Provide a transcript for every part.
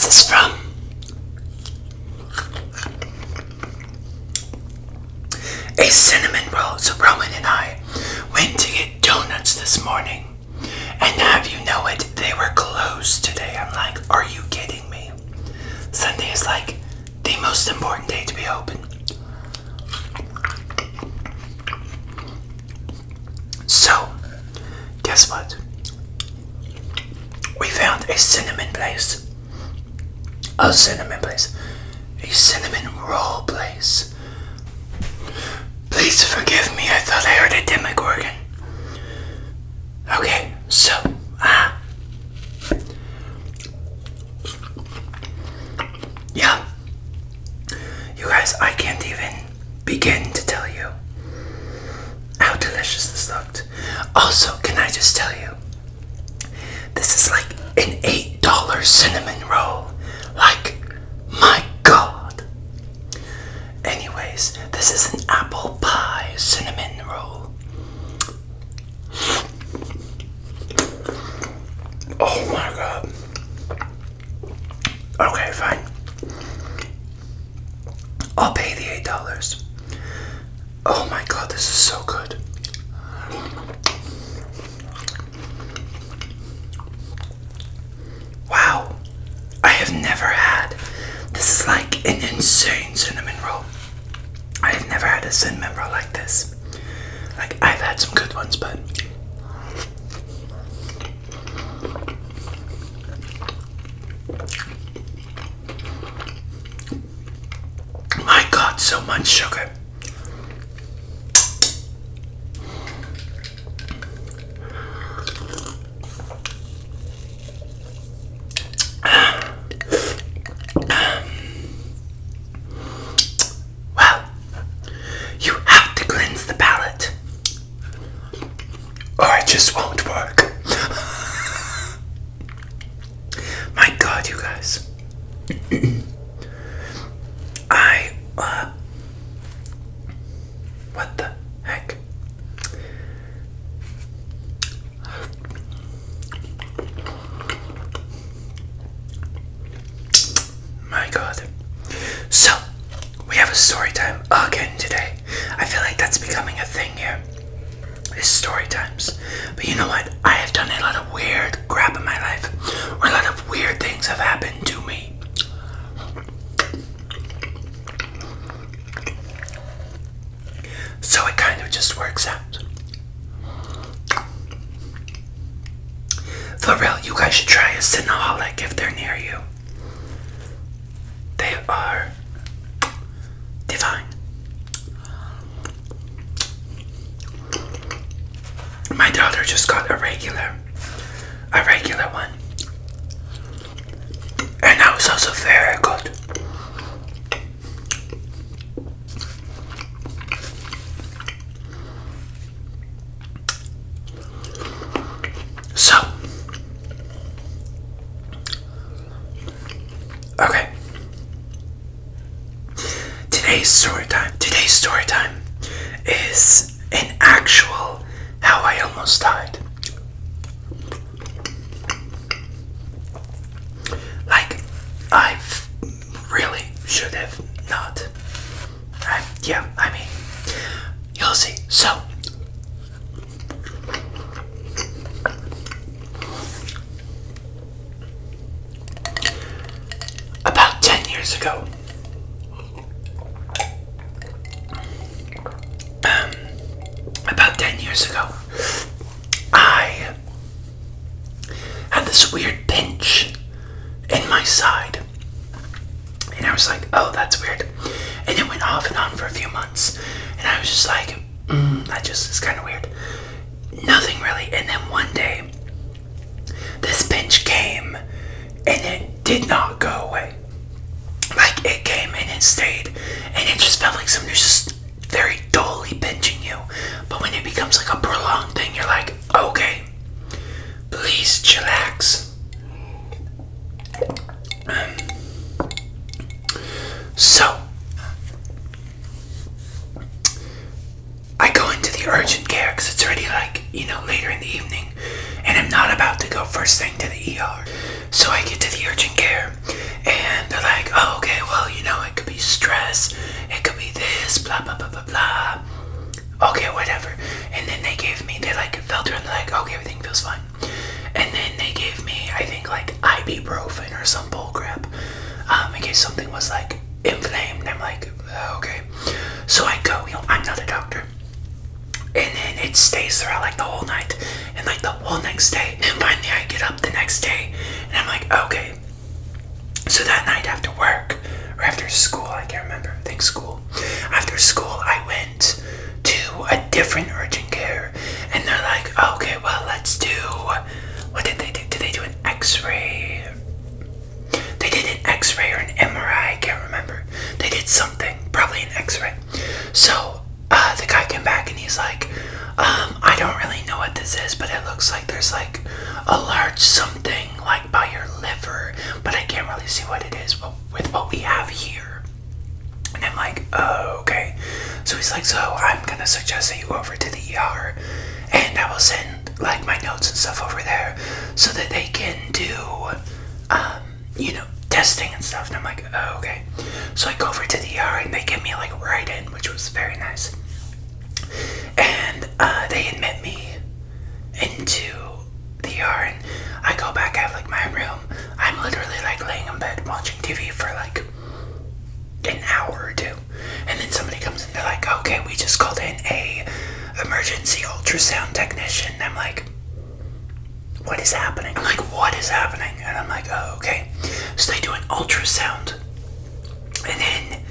is from a cinnamon roll. So Roman and I went to get donuts this morning, and have you know it, they were closed today. I'm like, are you kidding me? Sunday is like the most important day to be open. So, guess what? We found a cinnamon place. A cinnamon roll place. Please forgive me, I thought I heard a demogorgon. Okay, so, yeah. You guys, I can't even begin to tell you how delicious this looked. Also, can I just tell you, this is like an $8 cinnamon roll. Like, my God. Anyways, this is an apple pie cinnamon roll. Oh my God. Okay, fine. I'll pay the $8. Oh my God, this is so good. Wow. I have never had. This is like an insane cinnamon roll. I have never had a cinnamon roll like this. Like, I've had some good ones, but my God, so much sugar. Well, you have to cleanse the palate, or it just won't work. My God, you guys. What the heck? My God. So, we have a story time again today. I feel like that's becoming a thing here, is story times. But you know what? I have done a lot of weird crap in my life, or a lot of weird things have happened to me. So it kind of just works out. For real, you guys should try a Cinnaholic if they're near you. They are divine. My daughter just got a regular one. And that was also very good. So, okay. Today's story time is an actual how I almost died. Like, I really should have not. I mean, you'll see. So, about 10 years ago, I had this weird pinch in my side. And I was like, oh, that's weird. And it went off and on for a few months. And I was just like, it's kind of weird. Nothing really. And then one day, this pinch came and it did not go away. Like, it came and it stayed. And it just felt like somebody was just very dully pinching you. But when it becomes like a prolonged thing, you're like, okay, please chillax. So, I go into the urgent care because it's already like, later in the evening. And I'm not about to go first thing to the ER. So I get to the urgent care ibuprofen or some bullcrap, in case something was like inflamed. And I'm like, okay. So I go, I'm not a doctor. And then it stays throughout like the whole night and like the whole next day. And finally I get up the next day and I'm like, okay. So that night after work, or after school, I can't remember, I think school. After school, I went to a different urgent care, and they're like, okay, well, let's do, what did they do? Did they do an x-ray? They did an x-ray or an MRI, I can't remember. They did something, probably an x-ray. So, the guy came back and he's like, I don't really know what this is, but it looks like there's like a large something like by your liver, but I can't really see what it is with what we have here. And I'm like, oh, okay. So he's like, so I'm gonna suggest that you go over to the ER and I will send like my notes and stuff over there so that they can do, testing and stuff. And I'm like, oh, okay. So I go over to the ER and they get me like right in, which was very nice. And they admit me into the ER and I go back, I have like my room. I'm literally like laying in bed watching TV for like an hour or two. And then somebody comes in, they're like, okay, we just called in a emergency ultrasound technician. And I'm like, what is happening? I'm like, what is happening? And I'm like, oh, okay. So they do an ultrasound. And then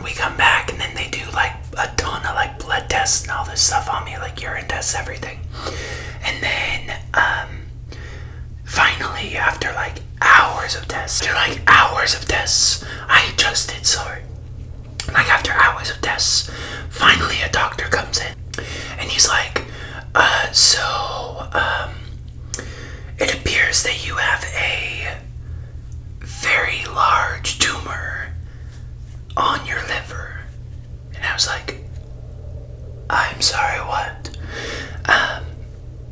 we come back and then they do like a ton of like blood tests and all this stuff on me, like urine tests, everything. And then finally, after like hours of tests, I adjusted, sorry. Like after hours of tests, finally a doctor comes in and he's like, it appears that you have a very large tumor on your liver. And I was like, I'm sorry, what?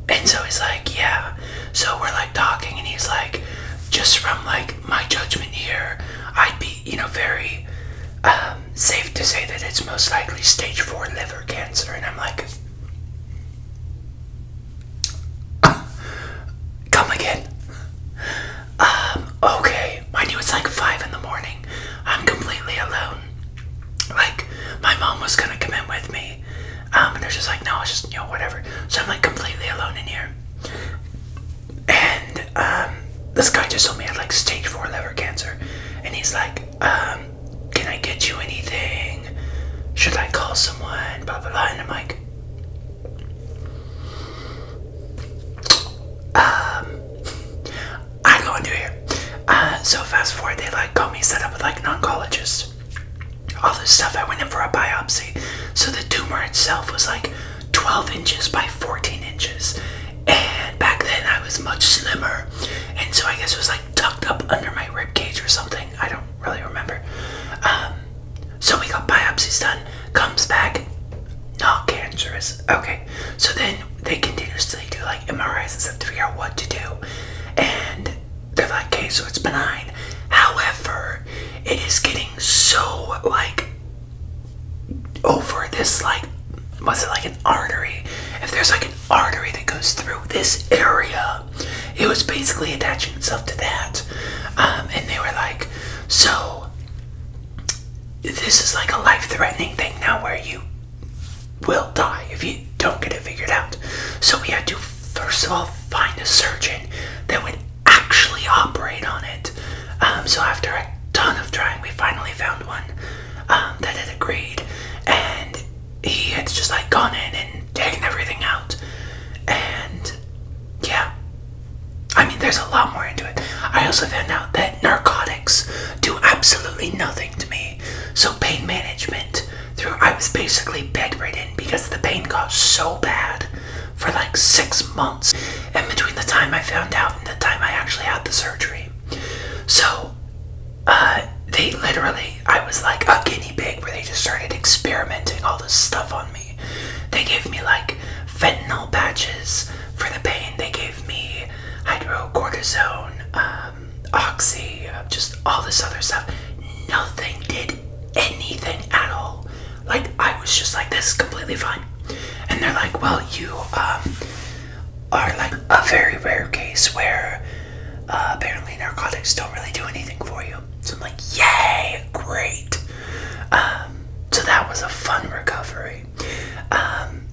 And so he's like, yeah. So we're like talking and he's like, just from like my judgment here, I'd be, very safe to say that it's most likely stage 4 liver cancer. And I'm like, come again. Okay. Mind you, it's like 5 in the morning. I'm completely alone. Like, my mom was gonna come in with me. And they're just like, no, it's just, whatever. So I'm like completely alone in here. And, this guy just told me I had like stage 4 liver cancer. And he's like, can I get you anything? Should I call someone? Blah, blah, blah. And I'm like, I don't know what to do here. So fast forward, they like got me set up with like an oncologist. All this stuff, I went in for a biopsy. So the tumor itself was like 12 inches by 14 inches. And back then I was much slimmer. And so I guess it was like tucked up under my rib cage or something. I don't really remember. So we got biopsies done. Comes back, not cancerous. Okay. So then they continuously do like MRIs and stuff to figure out what to do. And they're like, okay, so it's benign. However, it is getting so like over this like, was it like an artery? If there's like an artery that goes through this area, it was basically attaching itself to that. And they were like, so this is like a life-threatening thing now where you will die if you don't get it figured out. So we had to first of all find a surgeon that would actually operate on it. So after a ton of trying, we finally found one that had agreed, and he had just like gone in and taken everything out. And yeah, I mean, there's a lot more into it. I also found out that narcotics do absolutely nothing to me. So pain management I was basically bedridden because the pain got so bad for like 6 months. And between the time I found out and the time I actually had the surgery. So, they literally, I was like a guinea pig where they just started experimenting all this stuff on me. They gave me like fentanyl patches for the pain. They gave me hydrocortisone, oxy, just all this other stuff. Nothing did anything at all. Like, I was just like, this is completely fine. And they're like, well, you are like a very rare case where apparently narcotics don't really do anything for you. So I'm like, yay, great. So that was a fun recovery.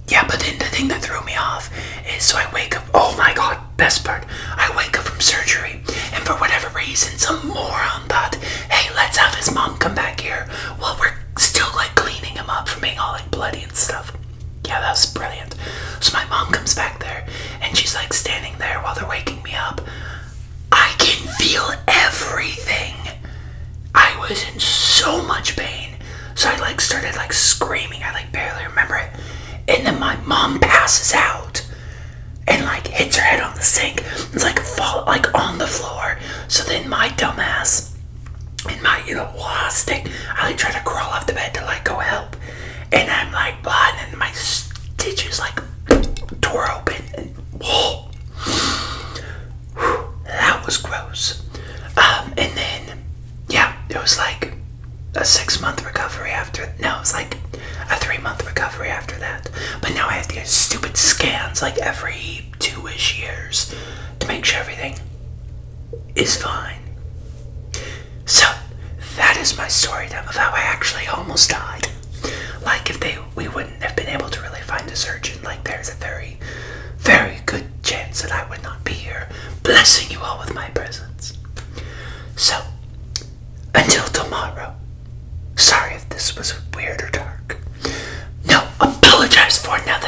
Yeah, but then the thing that threw me off is, so I wake up, oh my god, best part, I wake up from surgery, and for whatever reason, some moron thought, hey, let's have his mom come back here while we're still like cleaning him up from being all like bloody and stuff. Yeah, that was brilliant. So my mom comes back there, and she's like standing there while they're waking me up. I can feel everything. I was in so much pain. So I like started like screaming. I like barely remember it. And then my mom passes out and like hits her head on the sink. It's like fall like on the floor. So then my dumbass in my last thing, I like try to crawl off the bed to like go help. And I'm like blood and my stitches like tore open and that was gross. And then yeah, it was like a 6-month recovery after. No, it was like a 3-month recovery after that. But now I have to get stupid scans like every 2-ish years to make sure everything is fine. So that is my story time of how I actually almost died. Like if we wouldn't have been able to really find a surgeon, like there's a very, very good chance that I would not be here blessing you all with my presence. So until tomorrow. Sorry if this was weird or dark. No, apologize for nothing.